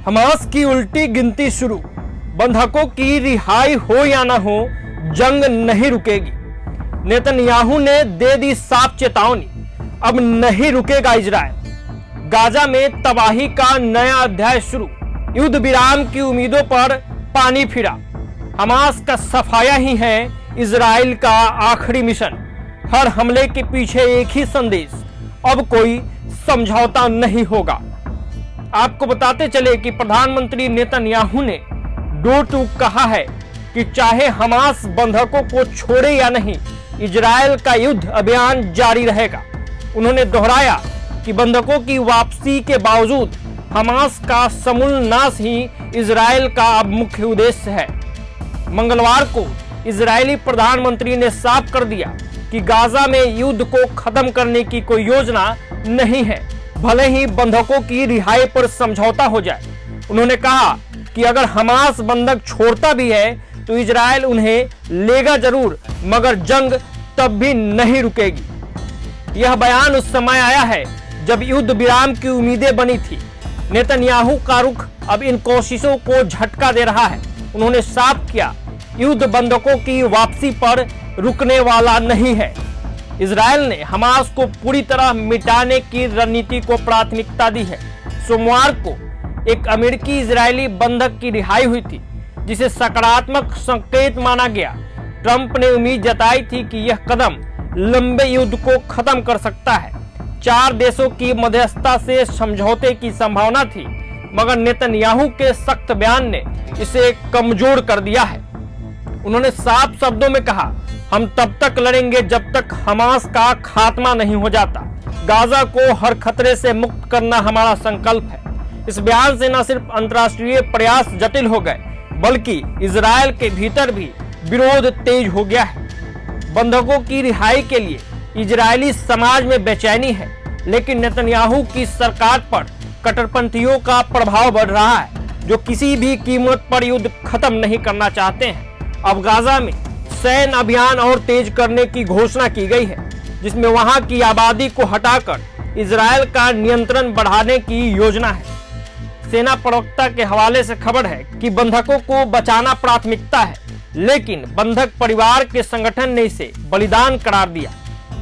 Hamas की उल्टी गिनती शुरू। बंधकों की रिहाई हो या ना हो, जंग नहीं रुकेगी। नेतन्याहू ने दे दी साफ चेतावनी, अब नहीं रुकेगा इजराइल। गाजा में तबाही का नया अध्याय शुरू। युद्ध विराम की उम्मीदों पर पानी फिरा। हमास का सफाया ही है इजराइल का आखिरी मिशन। हर हमले के पीछे एक ही संदेश, अब कोई समझौता नहीं होगा। आपको बताते चले कि प्रधानमंत्री नेतन्याहू ने डोर टू कहा है कि चाहे हमास बंधकों को छोड़े या नहीं, इजराइल का युद्ध अभियान जारी रहेगा। उन्होंने दोहराया कि बंधकों की वापसी के बावजूद हमास का समूल नाश ही इजराइल का अब मुख्य उद्देश्य है। मंगलवार को इजरायली प्रधानमंत्री ने साफ कर दिया कि गाजा में युद्ध को खत्म करने की कोई योजना नहीं है, भले ही बंधकों की रिहाई पर समझौता हो जाए। उन्होंने कहा कि अगर हमास बंधक छोड़ता भी है तो इजराइल उन्हें लेगा जरूर, मगर जंग तब भी नहीं रुकेगी। यह बयान उस समय आया है जब युद्ध विराम की उम्मीदें बनी थी। नेतन्याहू का रुख अब इन कोशिशों को झटका दे रहा है। उन्होंने साफ किया, युद्ध बंधकों की वापसी पर रुकने वाला नहीं है। इजराइल ने हमास को पूरी तरह मिटाने की रणनीति को प्राथमिकता दी है। सोमवार को एक अमेरिकी इजरायली बंधक की रिहाई हुई थी, जिसे सकारात्मक संकेत माना गया। ट्रंप ने उम्मीद जताई थी कि यह कदम लंबे युद्ध को खत्म कर सकता है। 4 देशों की मध्यस्थता से समझौते की संभावना थी, मगर नेतन्याहू के सख्त बयान ने इसे कमजोर कर दिया है। उन्होंने साफ शब्दों में कहा, हम तब तक लड़ेंगे जब तक हमास का खात्मा नहीं हो जाता। गाजा को हर खतरे से मुक्त करना हमारा संकल्प है। इस बयान से न सिर्फ अंतर्राष्ट्रीय प्रयास जटिल हो गए, बल्कि इजराइल के भीतर भी विरोध तेज हो गया है। बंधकों की रिहाई के लिए इजरायली समाज में बेचैनी है, लेकिन नेतन्याहू की सरकार पर कट्टरपंथियों का प्रभाव बढ़ रहा है, जो किसी भी कीमत पर युद्ध खत्म नहीं करना चाहते हैं। अब गाजा में सैन्य अभियान और तेज करने की घोषणा की गई है, जिसमें वहां की आबादी को हटाकर इजराइल का नियंत्रण बढ़ाने की योजना है। सेना प्रवक्ता के हवाले से खबर है कि बंधकों को बचाना प्राथमिकता है, लेकिन बंधक परिवार के संगठन ने इसे बलिदान करार दिया।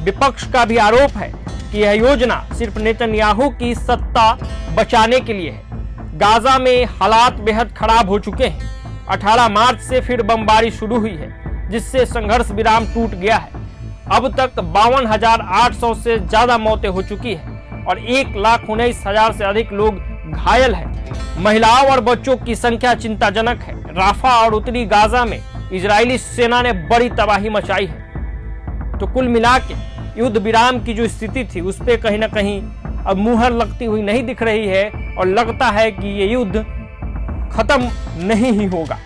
विपक्ष का भी आरोप है कि यह योजना सिर्फ नेतन्याहू की सत्ता बचाने के लिए है। गाजा में हालात बेहद खराब हो चुके हैं। 18 मार्च से फिर बमबारी शुरू हुई है, जिससे संघर्ष विराम टूट गया है। अब तक 52,800 से ज्यादा मौतें हो चुकी है और 1,19,000 से अधिक लोग घायल हैं। महिलाओं और बच्चों की संख्या चिंताजनक है। राफा और उत्तरी गाजा में इजरायली सेना ने बड़ी तबाही मचाई है। तो कुल मिला के युद्ध विराम की जो स्थिति थी, उस पे कहीं ना कहीं अब मुहर लगती हुई नहीं दिख रही है और लगता है कि ये युद्ध खत्म नहीं ही होगा।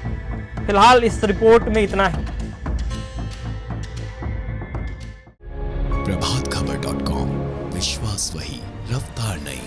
फिलहाल इस रिपोर्ट में इतना ही। प्रभातखबर.com, विश्वास वही, रफ्तार नहीं।